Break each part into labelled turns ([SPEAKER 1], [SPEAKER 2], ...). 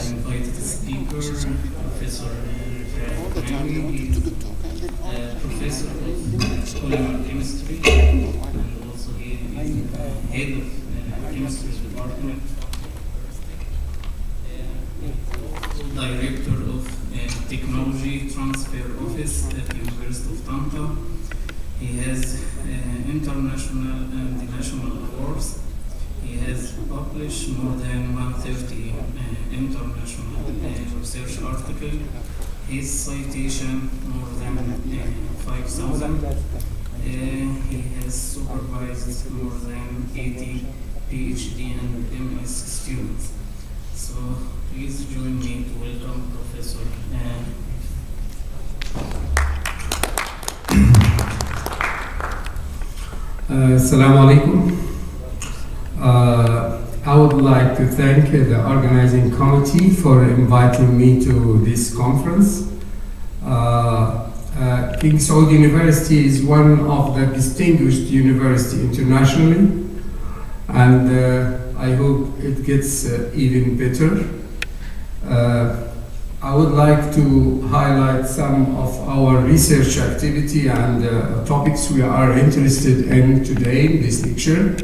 [SPEAKER 1] invited speaker, Professor EI-Refaie Kenawy. He is Professor of Polymer Chemistry, and also he is Head of Chemistry Department, Director of Technology Transfer Office at the University of Tanta. He has international and national awards. He has published more than 130 international research articles. His citation more than 5,000. He has supervised more than 80 PhD and MS students. So please join me to welcome Professor.
[SPEAKER 2] Assalamu alaikum. I would like to thank the organizing committee for inviting me to this conference. King Saud University is one of the distinguished universities internationally, and I hope it gets even better. I would like to highlight some of our research activity and topics we are interested in today in this lecture.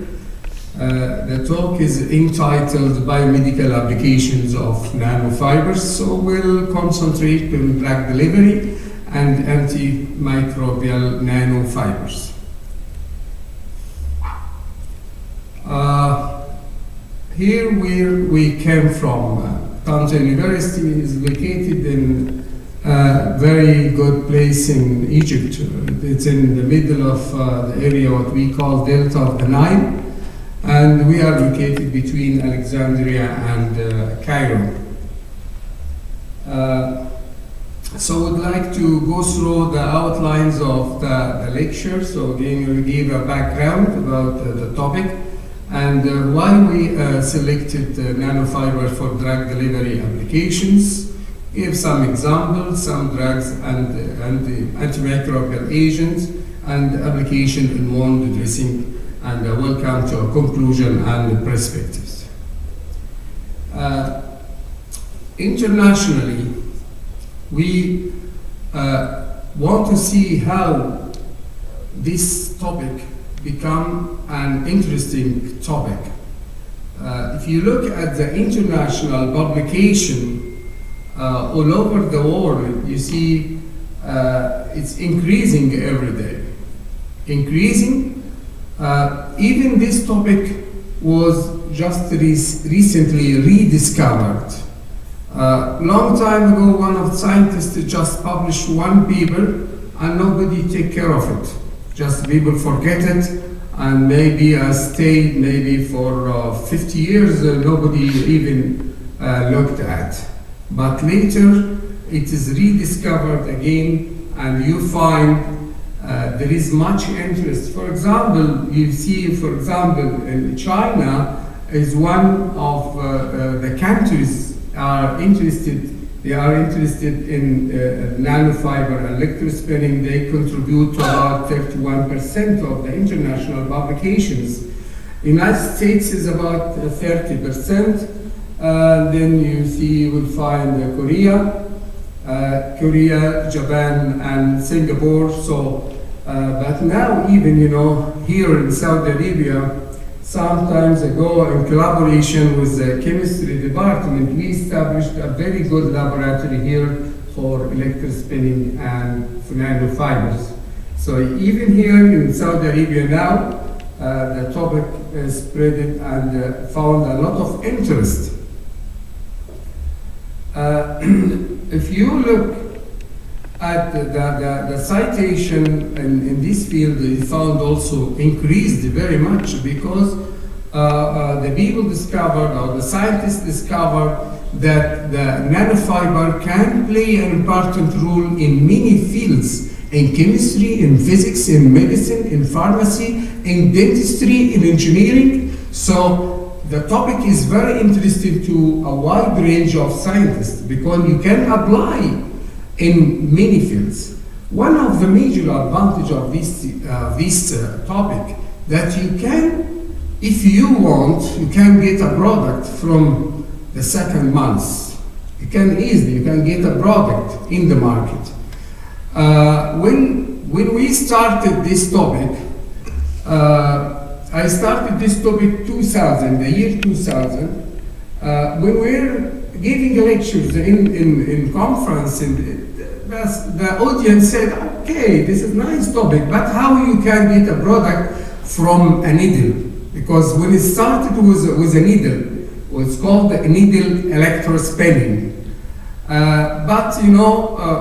[SPEAKER 2] The talk is entitled Biomedical Applications of Nanofibers, so we'll concentrate on drug delivery and antimicrobial nanofibers. Here where we came from, Tanta University is located in a very good place in Egypt. It's in the middle of the area what we call Delta of the Nile, and we are located between Alexandria and Cairo. So we'd like to go through the outlines of the lecture. So again, we'll give a background about the topic and why we selected nanofiber for drug delivery applications, give some examples, some drugs and antimicrobial agents, and application in wound dressing, and welcome to a conclusion and perspectives. Internationally, we want to see how this topic become an interesting topic. If you look at the international publication all over the world, you see it's increasing every day. Increasing. Even this topic was just recently rediscovered. Long time ago, one of the scientists just published one paper and nobody take care of it. Just people forget it, and maybe stayed maybe for 50 years, nobody even looked at. But later, it is rediscovered again, and you find there is much interest. For example, you see, for example, in China is one of the countries they are interested in nanofiber and electrospinning. They contribute to about 31% of the international publications. United States is about 30%. Then you will find Korea, Japan, and Singapore. So, but now even here in Saudi Arabia, some time ago, in collaboration with the chemistry department, we established a very good laboratory here for electrospinning and for nanofibers. So even here in Saudi Arabia now, the topic is spread and found a lot of interest. If you look at the citation in this field, they found also increased very much because the people discovered, or the scientists discovered, that the nanofiber can play an important role in many fields, in chemistry, in physics, in medicine, in pharmacy, in dentistry, in engineering. So the topic is very interesting to a wide range of scientists because you can apply in many fields. One of the major advantages of this topic that you can, if you want, you can get a product from the second month. You can get a product in the market. When we started this topic, I started this topic the year 2000, when we were giving lectures in conference, and the audience said, okay, this is a nice topic, but how you can get a product from a needle? Because when it started with a needle, it was called the needle electrospinning. But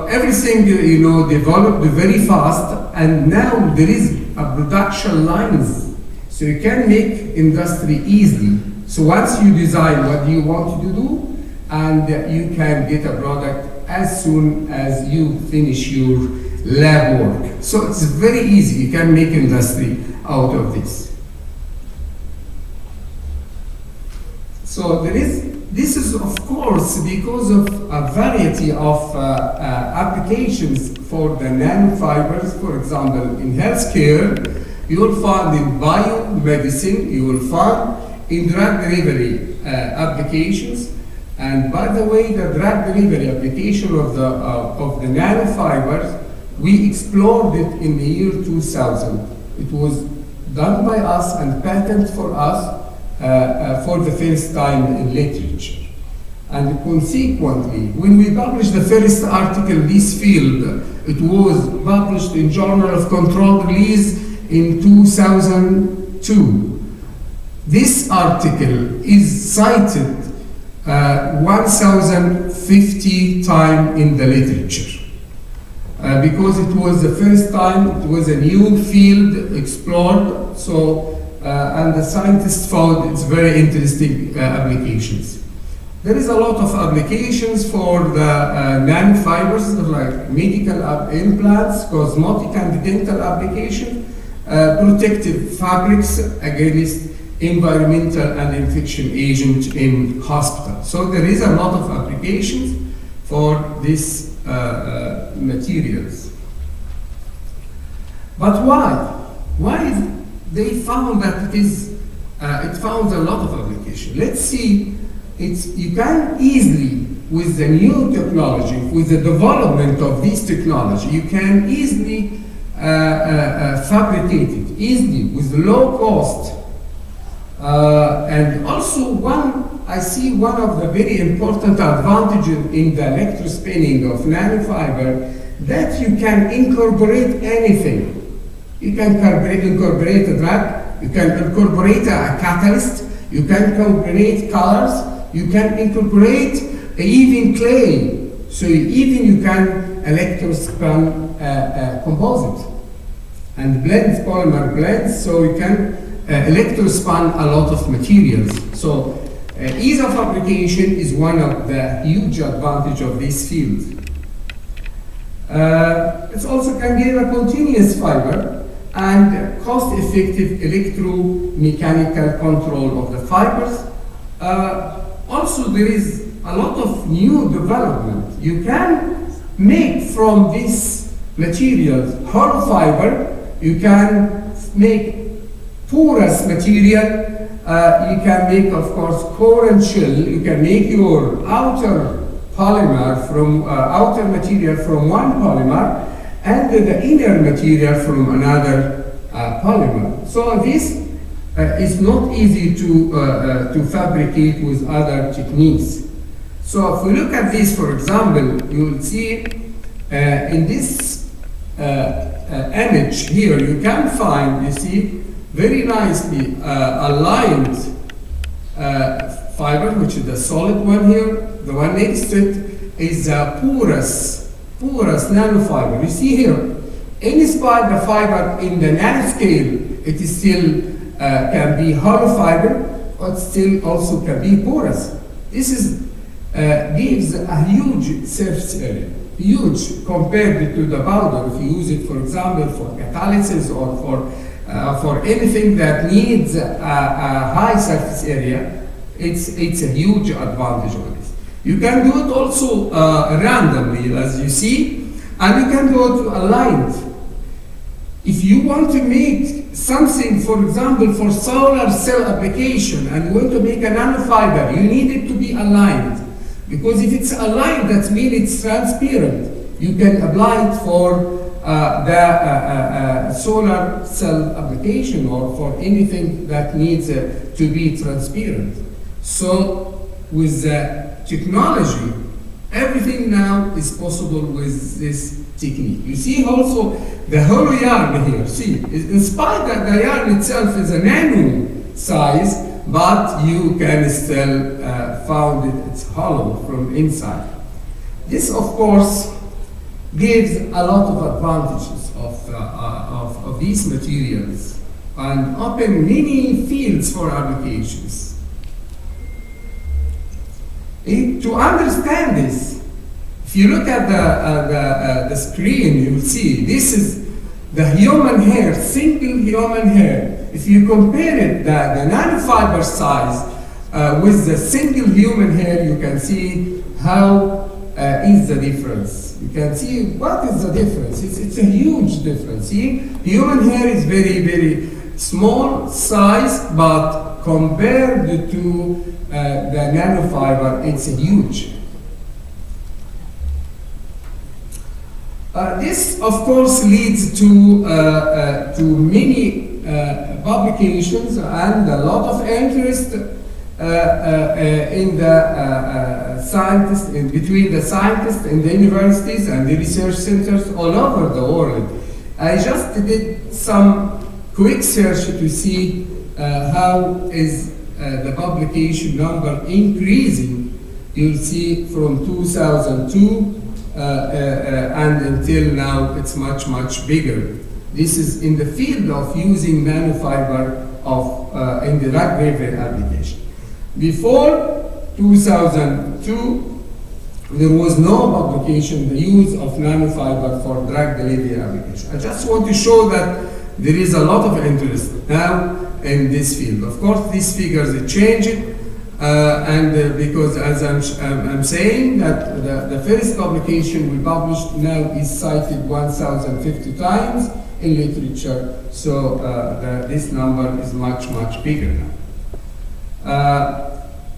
[SPEAKER 2] everything developed very fast, and now there is a production lines, so you can make industry easily. So once you design what you want to do, and you can get a product as soon as you finish your lab work. So it's very easy. You can make industry out of this. So this is of course because of a variety of applications for the nanofibers. For example, in healthcare, you will find in biomedicine, you will find in drug delivery applications. And by the way, the drug delivery application of the nanofibers, we explored it in the year 2000. It was done by us and patented for us for the first time in literature. And consequently, when we published the first article in this field, it was published in Journal of Controlled Release in 2002. This article is cited 1,050 times in the literature because it was the first time, it was a new field explored, so and the scientists found it's very interesting applications. There is a lot of applications for the nanofibers, like medical implants, cosmetic and dental application, protective fabrics against environmental and infection agent in hospital. So there is a lot of applications for these materials. But why? Why they found that it found a lot of application? Let's see. You can easily, with the new technology, with the development of this technology, you can easily fabricate it easily with low cost. And also I see one of the very important advantages in the electrospinning of nanofiber, that you can incorporate anything. You can incorporate a drug, you can incorporate a catalyst, you can incorporate colors, you can incorporate even clay. So even you can electrospin composite and blend polymer blends, so you can electrospin a lot of materials. So ease of application is one of the huge advantage of this field. It also can give a continuous fiber and cost-effective electromechanical control of the fibers. Also, there is a lot of new development. You can make from this material hollow fiber, you can make porous material, you can make, of course, core and shell, you can make your outer polymer from outer material from one polymer, and the inner material from another polymer. So this is not easy to fabricate with other techniques. So if we look at this, for example, you will see in this image here, you can find, you see, very nicely aligned fiber, which is the solid one here. The one next to it is a porous nanofiber. You see here, in spite the fiber in the nanoscale, it is still can be hollow fiber, but still also can be porous. This is gives a huge surface area, huge compared to the powder. If you use it, for example, for catalysis or for anything that needs a high surface area, it's a huge advantage of this. You can do it also randomly, as you see, and you can do it aligned. If you want to make something, for example, for solar cell application, and you want to make a nanofiber, you need it to be aligned. Because if it's aligned, that means it's transparent. You can apply it for the solar cell application or for anything that needs to be transparent. So with the technology, everything now is possible with this technique. You see also the hollow yarn here. See, in spite that the yarn itself is a nano size, but you can still found it's hollow from inside. This, of course, gives a lot of advantages of these materials and open many fields for applications. To understand this, if you look at the screen, you will see this is the human hair, single human hair. If you compare it, the nanofiber size with the single human hair, you can see how is the difference. You can see what is the difference. It's a huge difference. See, human hair is very, very small size, but compared to the nanofiber, it's huge. This, of course, leads to many publications and a lot of interest in the scientists, between the scientists in the universities and the research centers all over the world. I just did some quick search to see how is the publication number increasing. You'll see from 2002 and until now it's much, much bigger. This is in the field of using nanofiber in the drug delivery application. Before 2002, there was no publication the use of nanofiber for drug delivery application. I just want to show that there is a lot of interest now in this field. Of course, these figures are changing, and because as I'm saying that the first publication we published now is cited 1,050 times in literature, so this number is much, much bigger now.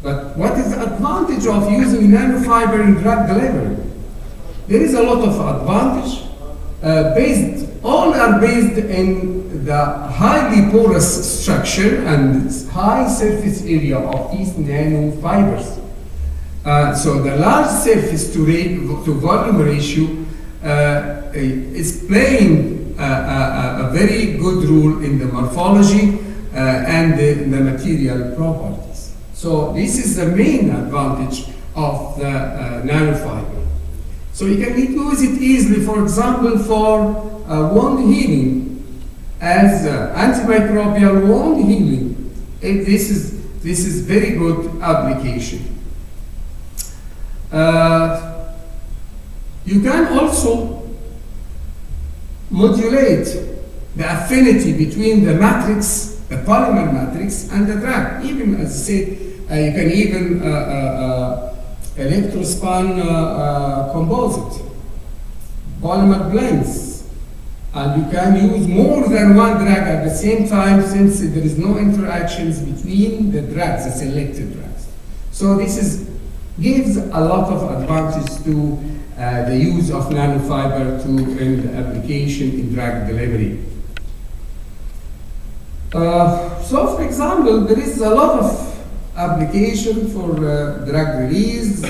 [SPEAKER 2] But what is the advantage of using nanofiber in drug delivery? There is a lot of advantage. All are based in the highly porous structure and high surface area of these nanofibers. So the large surface to volume ratio is playing a very good role in the morphology and the material properties. So this is the main advantage of the nanofiber. So you can use it easily, for example, for wound healing, as antimicrobial wound healing. This is very good application. You can also modulate the affinity between the matrix, the polymer matrix, and the drug. Even as I said, you can even electrospun composite, polymer blends, and you can use more than one drug at the same time, since there is no interactions between the drugs, the selected drugs. So this gives a lot of advantage to the use of nanofiber in the application in drug delivery. So, for example, there is a lot of application for drug release,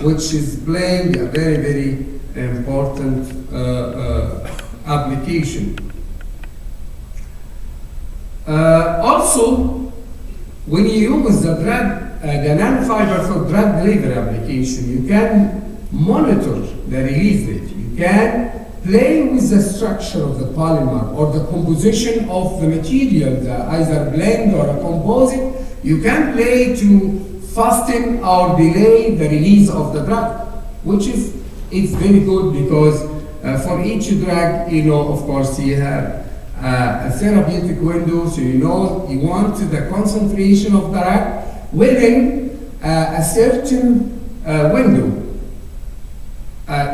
[SPEAKER 2] which is playing a very, very important application. Also, when you use the nanofiber for drug delivery application, you can monitor the release rate. You can play with the structure of the polymer or the composition of the material, either blend or a composite. You can play to fasten or delay the release of the drug, which is very good because for each drug, of course, you have a therapeutic window, so you want the concentration of the drug within a certain window.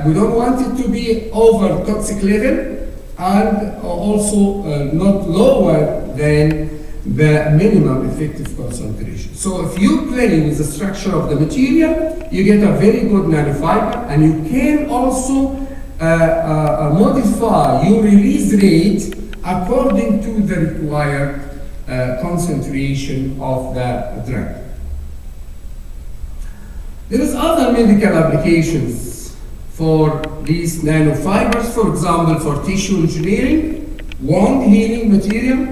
[SPEAKER 2] We don't want it to be over toxic level and also not lower than the minimum effective concentration. So if you play with the structure of the material, you get a very good nanofiber, and you can also modify your release rate according to the required concentration of the drug. There is other medical applications for these nanofibers, for example, for tissue engineering, wound healing material,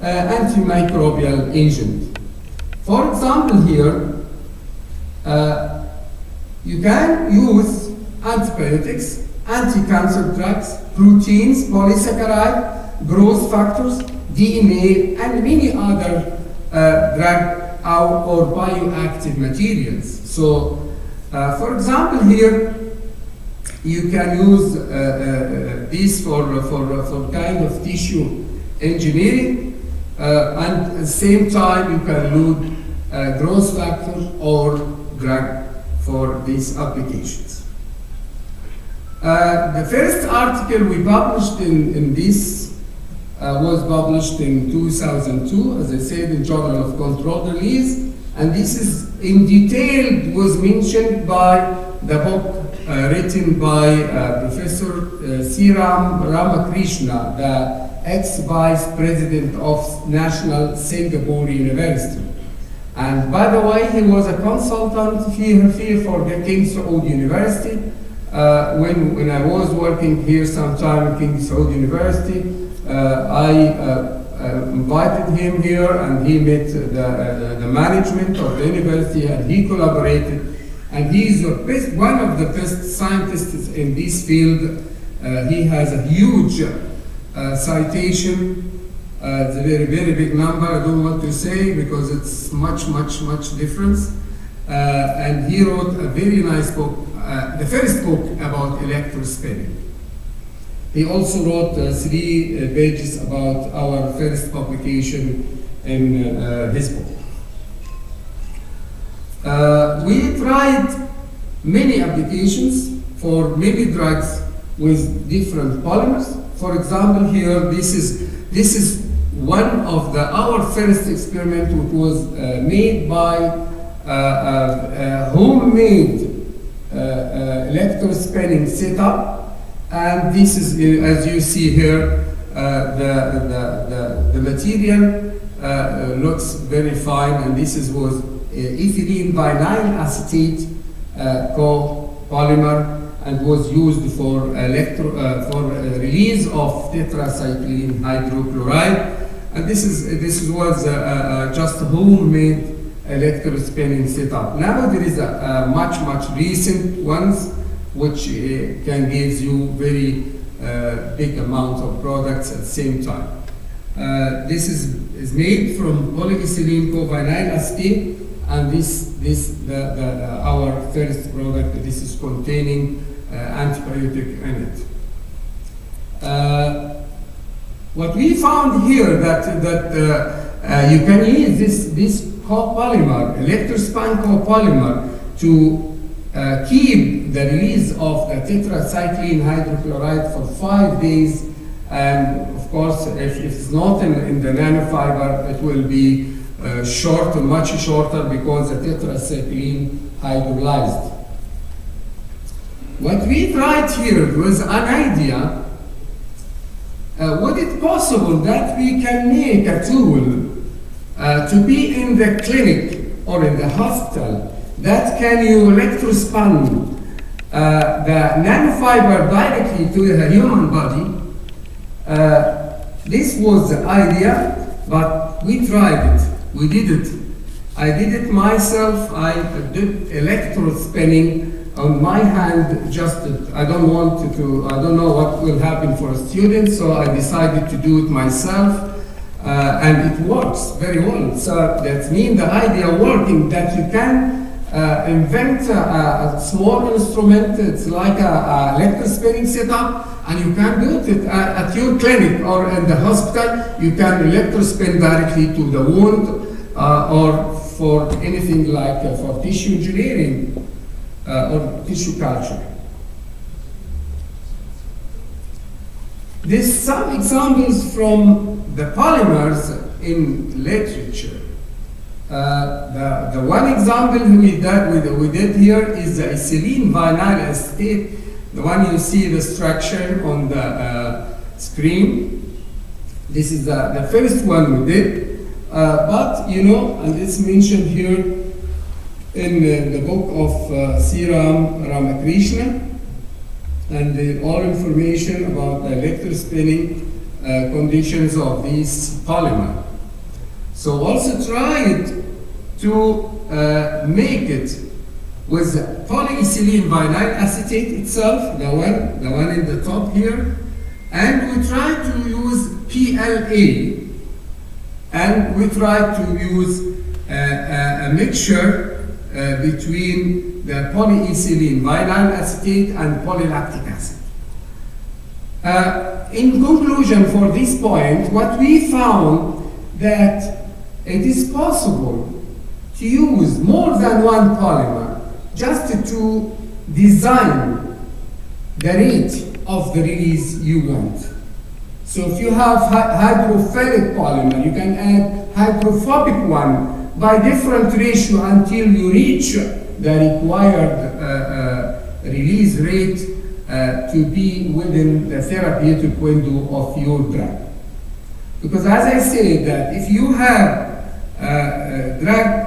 [SPEAKER 2] antimicrobial agent. For example here, you can use antibiotics, anti-cancer drugs, proteins, polysaccharide, growth factors, DNA, and many other drug or bioactive materials. So, for example here, you can use this for kind of tissue engineering, and at the same time you can load growth factors or drug for these applications. The first article we published in this was published in 2002, as I said, in Journal of Controlled Release, and this is in detail was mentioned by the book written by Professor C.Ram Ramakrishna, the ex-vice president of National Singapore University. And by the way, he was a consultant here for the King Saud University. When I was working here sometime in King Saud University, I invited him here, and he met the management of the university, and he collaborated. And he is one of the best scientists in this field. He has a huge citation. It's a very, very big number. I don't want to say because it's much difference. And he wrote a very nice book, the first book about electrospinning. He also wrote 3 pages about our first publication in his book. We tried many applications for many drugs with different polymers. For example, here this is one of our first experiment, which was made by a homemade electrospinning setup, and this is, as you see here, the material looks very fine, and this was ethylene vinyl acetate copolymer, and was used for release of tetracycline hydrochloride. And this was just a homemade electrospinning setup. Now there is a much recent ones which can give you very big amount of products at the same time. This is made from polyethylene covinyl acetate, and our first product, this is containing antibiotic in it. What we found here that you can use this copolymer, electrospun copolymer, to keep the release of the tetracycline hydrochloride for 5 days, and of course, if it's not in the nanofiber, it will be shorter, much shorter, because the tetracycline hydrolyzed. What we tried here was an idea. Would it possible that we can make a tool to be in the clinic or in the hospital that can you electrospun the nanofiber directly to the human body? This was the idea, but we tried it. We did it. I did it myself. I did electrospinning on my hand. I don't know what will happen for a student, so I decided to do it myself. And it works very well. So that means the idea working, that you can invent a small instrument. It's like a electrospinning setup, and you can do it at your clinic or in the hospital. You can electrospin directly to the wound, or for anything like for tissue engineering or tissue culture. There's some examples from the polymers in literature. The one example we did here is the ethylene vinyl acetate, the one you see the structure on the screen. This is the first one we did, but you know, and it's mentioned here in the book of Sriram Ramakrishna, and all information about the electrospinning conditions of these polymer. So also try it to make it with polyethylene vinyl acetate itself, the one in the top here, and we try to use PLA, and we try to use a mixture between the polyethylene vinyl acetate and polylactic acid. In conclusion for this point, what we found that it is possible to use more than one polymer just to design the rate of the release you want. So if you have hydrophilic polymer, you can add hydrophobic one by different ratio until you reach the required release rate to be within the therapeutic window of your drug. Because as I said, that if you have a drug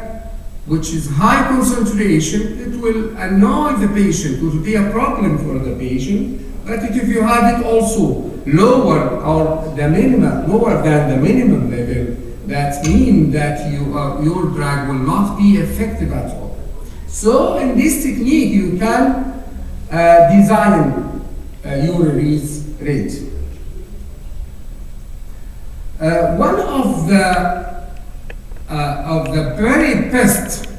[SPEAKER 2] which is high concentration, it will annoy the patient, it will be a problem for the patient. But if you have it also lower or the minimum, lower than the minimum level, that means that your drug will not be effective at all. So in this technique, you can design your release rate. One of the very best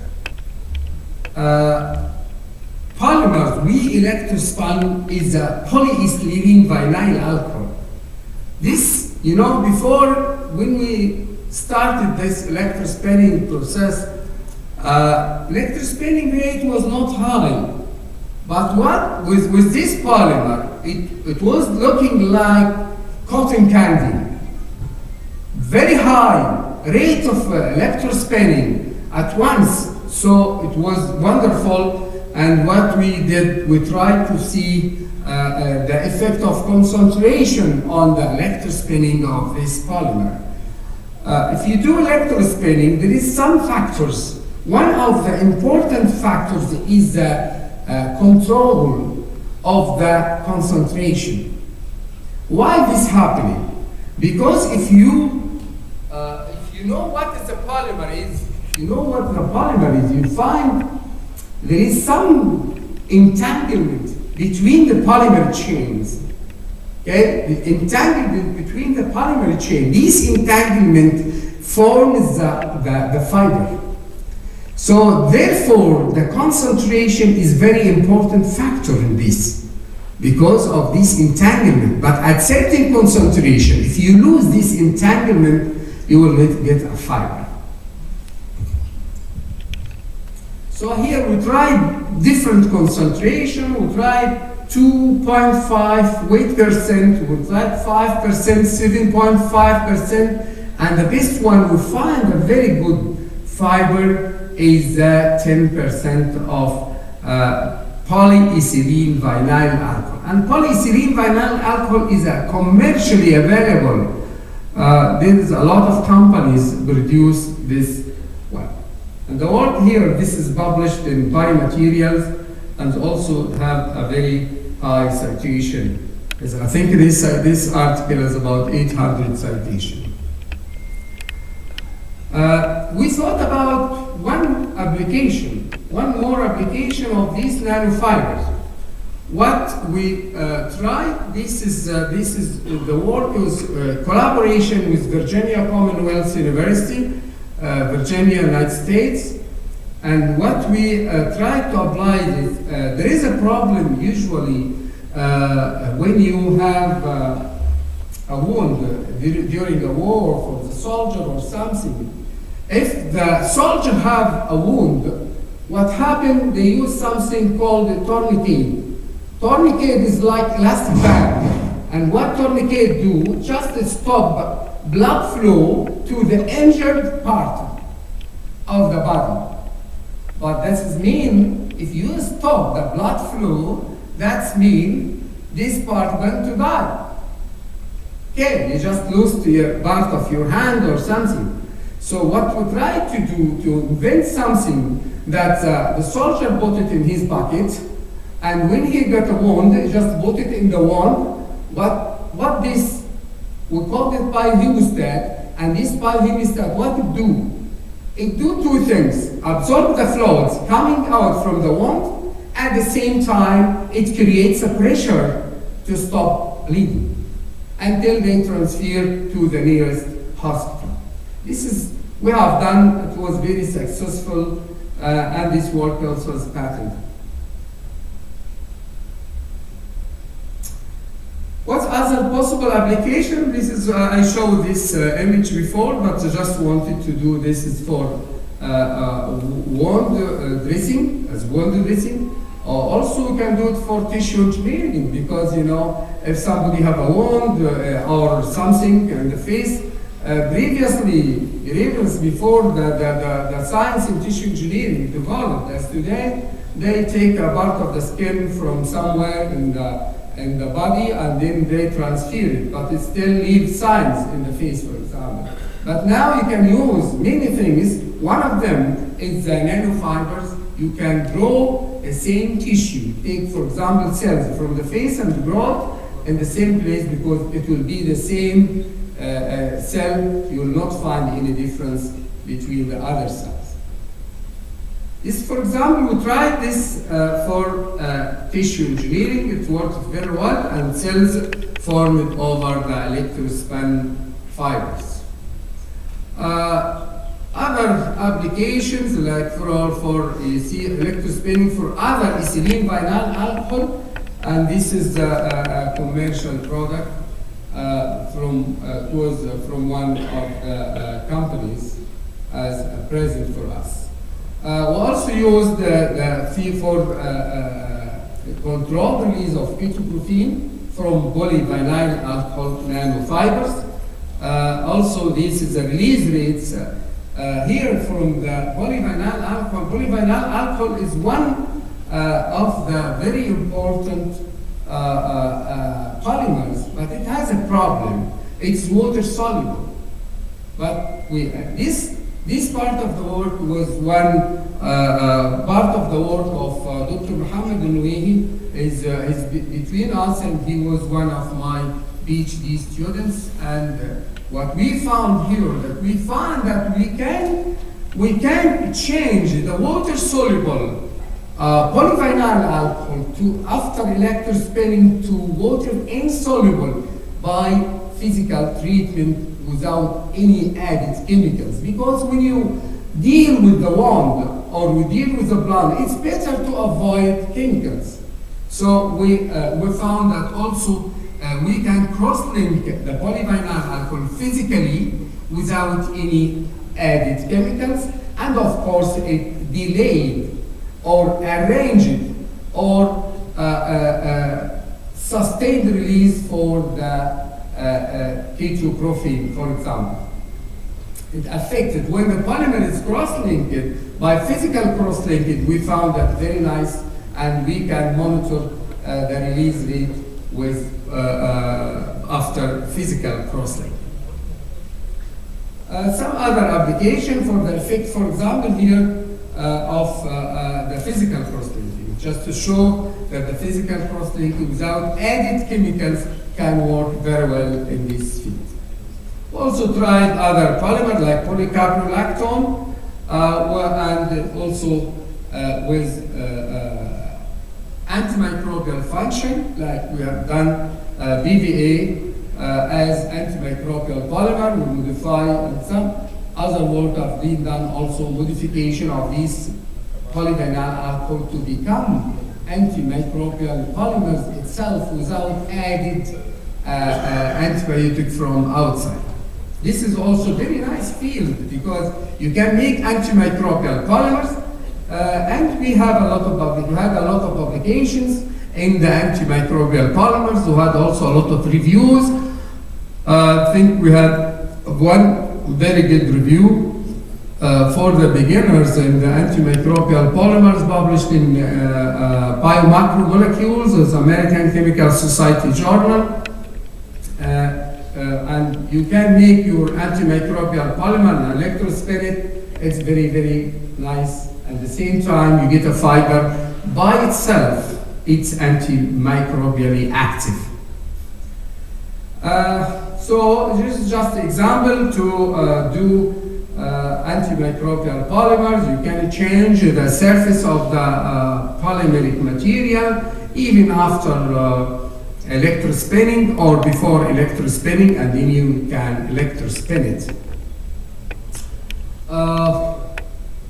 [SPEAKER 2] polymers we electrospun is a polyethylene vinyl alcohol. This, you know, before when we started this electrospinning process, electrospinning rate was not high. But what with this polymer, it was looking like cotton candy. Very high rate of electrospinning at once, so it was wonderful. And what we did, we tried to see the effect of concentration on the electrospinning of this polymer. If you do electrospinning, there is some factors. One of the important factors is the control of the concentration. Why this happening? Because if you know what is the polymer is, you know what the polymer is, you find there is some entanglement between the polymer chains. Okay, the entanglement between the polymer chain. This entanglement forms the fiber. So therefore, the concentration is very important factor in this because of this entanglement. But at certain concentration, if you lose this entanglement, you will get a fiber. So here we tried different concentration. We tried 2.5 weight percent, we tried 5%, 7.5%, and the best one we find a very good fiber is 10% of polyethylene vinyl alcohol. And polyethylene vinyl alcohol is commercially available. There's a lot of companies produce this one. And the work here, this is published in Biomaterials and also have a very high citation. I think this article is about 800 citation. We thought about one more application of these nanofibers. What we tried, this is the work was collaboration with Virginia Commonwealth University, Virginia, United States. And what we tried to apply is, there is a problem usually when you have a wound during a war for the soldier or something. If the soldier have a wound, what happened, they use something called a tourniquet. Tourniquet is like elastic band. And what tourniquet do, just stop blood flow to the injured part of the body. But that means if you stop the blood flow, that means this part going to die. Okay, you just lost your part of your hand or something. So what we try to do to invent something that the soldier put it in his pocket, and when he got a wound, he just put it in the wound. What this, we call it biohemostat, and this biohemostat, what it do? It do two things: absorb the fluids coming out from the wound, at the same time it creates a pressure to stop bleeding until they transfer to the nearest hospital. This is, we have done, it was very successful, and this work also is patented. What other possible application? This is, I showed this image before, but I just wanted to do this is for wound dressing, as wound dressing. Also, we can do it for tissue engineering, because you know, if somebody have a wound or something in the face, previously, before the science in tissue engineering developed, as today, they take a part of the skin from somewhere in the body and then they transfer it, but it still leaves signs in the face, for example. But now you can use many things. One of them is the nanofibers. You can grow the same tissue. Take, for example, cells from the face and grow it in the same place, because it will be the same cell. You will not find any difference between the other cells. This, for example, we tried this for tissue engineering. It worked very well, and cells formed over the electrospin fibers. Other applications, like for you see, electrospinning for other ethylene vinyl alcohol, and this is a commercial product from one of the companies as a present for us. We also used the fee for controlled release of ketoprotein from polyvinyl alcohol nanofibers. Also, this is the release rates here from the polyvinyl alcohol. Polyvinyl alcohol is one of the very important polymers, but it has a problem. It's water soluble. But this part of the work was one part of the work of Dr. Mohammed Al-Nuehi is between us, and he was one of my PhD students. And what we found here, that we found that we can change the water soluble polyvinyl alcohol to, after electrospinning, to water insoluble by physical treatment without any added chemicals. Because when you deal with the wound or we deal with the blood, it's better to avoid chemicals. So we found that also we can cross-link the polyvinyl alcohol physically without any added chemicals, and of course it delayed or arranged or sustained release for the ketoprotein, for example. It affected, when the polymer is cross-linked, by physical cross-linked, we found that very nice, and we can monitor the release rate with after physical cross-linking. Some other application for the effect, for example, here of the physical cross-linking, just to show that the physical cross-linking without added chemicals can work very well in this field. We also tried other polymers like polycaprolactone, and also with antimicrobial function, like we have done BVA as antimicrobial polymer. We modify, and some other work have been done, also modification of these polyvinyl alcohol to become antimicrobial polymers itself without added antibiotic from outside. This is also very nice field, because you can make antimicrobial polymers, and we have a lot of publications in the antimicrobial polymers. We had also a lot of reviews. I think we had one very good review for the beginners in the antimicrobial polymers published in Biomacromolecules, as American Chemical Society Journal. And you can make your antimicrobial polymer and electrospin it. It's very, very nice. At the same time, you get a fiber. By itself, it's antimicrobially active. So this is just an example to do antimicrobial polymers. You can change the surface of the polymeric material even after electrospinning or before electrospinning, and then you can electrospin it.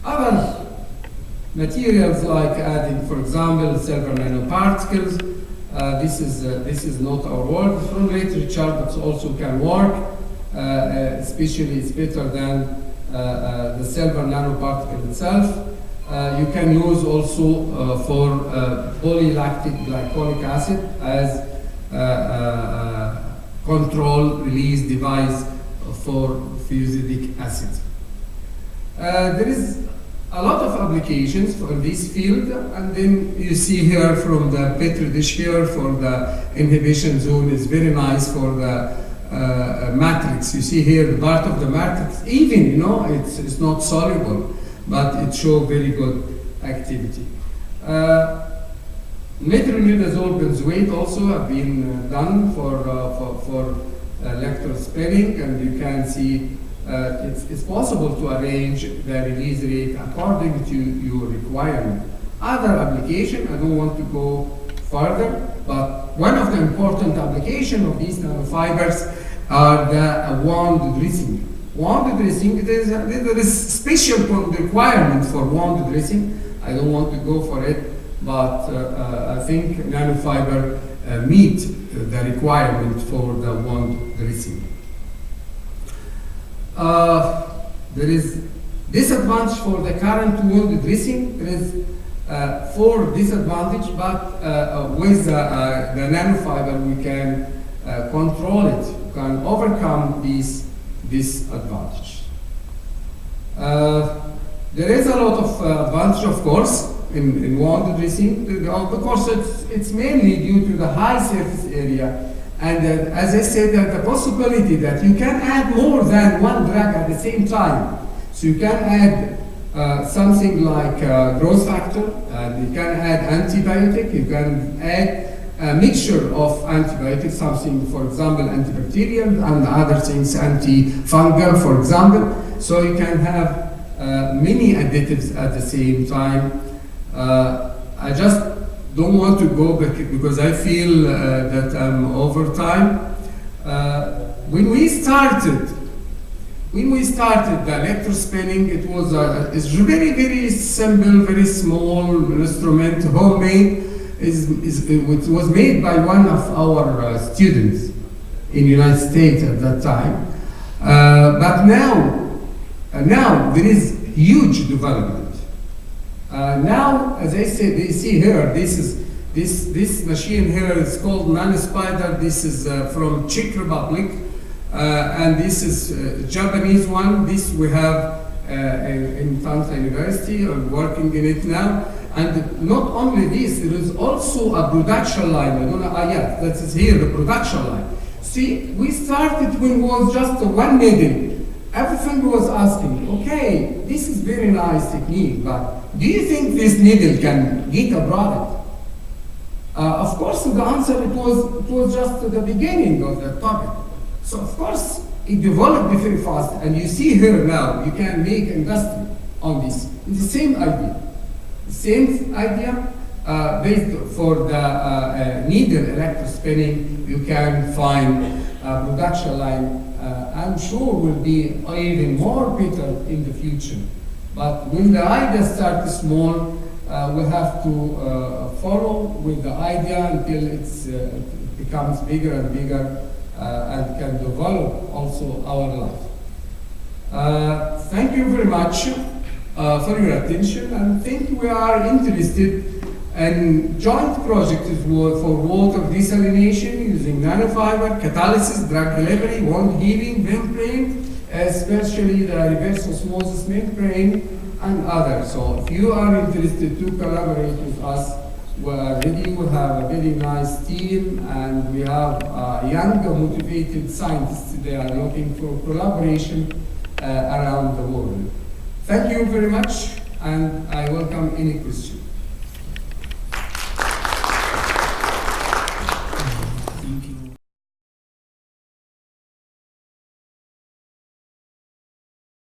[SPEAKER 2] Other materials like adding, for example, silver nanoparticles. This is not our work from literature, but also can work. Especially, it's better than the silver nanoparticle itself. You can use also for polylactic glycolic acid as control release device for fusidic acid. There is a lot of applications for this field, and then you see here from the petri dish here for the inhibition zone is very nice for the matrix. You see here the part of the matrix, even it's not soluble, but it shows very good activity. Metronidazole benzoate also have been done for electrospinning, and you can see it's possible to arrange the release rate according to your requirement. Other application, I don't want to go further, but one of the important applications of these nanofibers are the wound dressing. Wound dressing, there is special requirement for wound dressing. I don't want to go for it, but I think nanofiber meet the requirement for the wound dressing. There is disadvantage for the current wound dressing. There is 4 disadvantages, but with the nanofiber we can control it, we can overcome these disadvantages. There is a lot of advantage, of course, in wound dressing. Of course, it's mainly due to the high surface area. And as I said, the possibility that you can add more than one drug at the same time. So you can add something like growth factor, and you can add antibiotic, you can add a mixture of antibiotics, something, for example, antibacterial, and other things, antifungal, for example. So you can have many additives at the same time. I just don't want to go back because I feel that I'm over time. When we started the electrospinning, it was it's very, very simple, very small instrument, homemade. It was made by one of our students in the United States at that time. But now there is huge development. Now, as I said, you see here, this machine here is called Nanofiber. This is from Czech Republic, and this is Japanese one. This we have in Tanta University. I'm working in it now. And not only this, there is also a production line. I don't know, yeah, that is here, the production line. See, we started when it was just one needle. Everything was asking, okay, this is very nice technique, but do you think this needle can get a product? Of course, the answer, it was just the beginning of the topic. So of course, it developed very fast, and you see here now, you can make industry on this. It's the same idea. Same idea, based for the needle electrospinning, you can find a production line. I'm sure will be even more better in the future. But when the idea starts small, we have to follow with the idea until it becomes bigger and bigger and can develop also our life. Thank you very much for your attention, and I think we are interested in joint projects for water desalination using nanofiber, catalysis, drug delivery, wound healing, membrane, especially the reverse osmosis membrane and others. So if you are interested to collaborate with us, we are ready. We have a very nice team, and we have young, motivated scientists. They are looking for collaboration around the world. Thank you very much, and I welcome any question.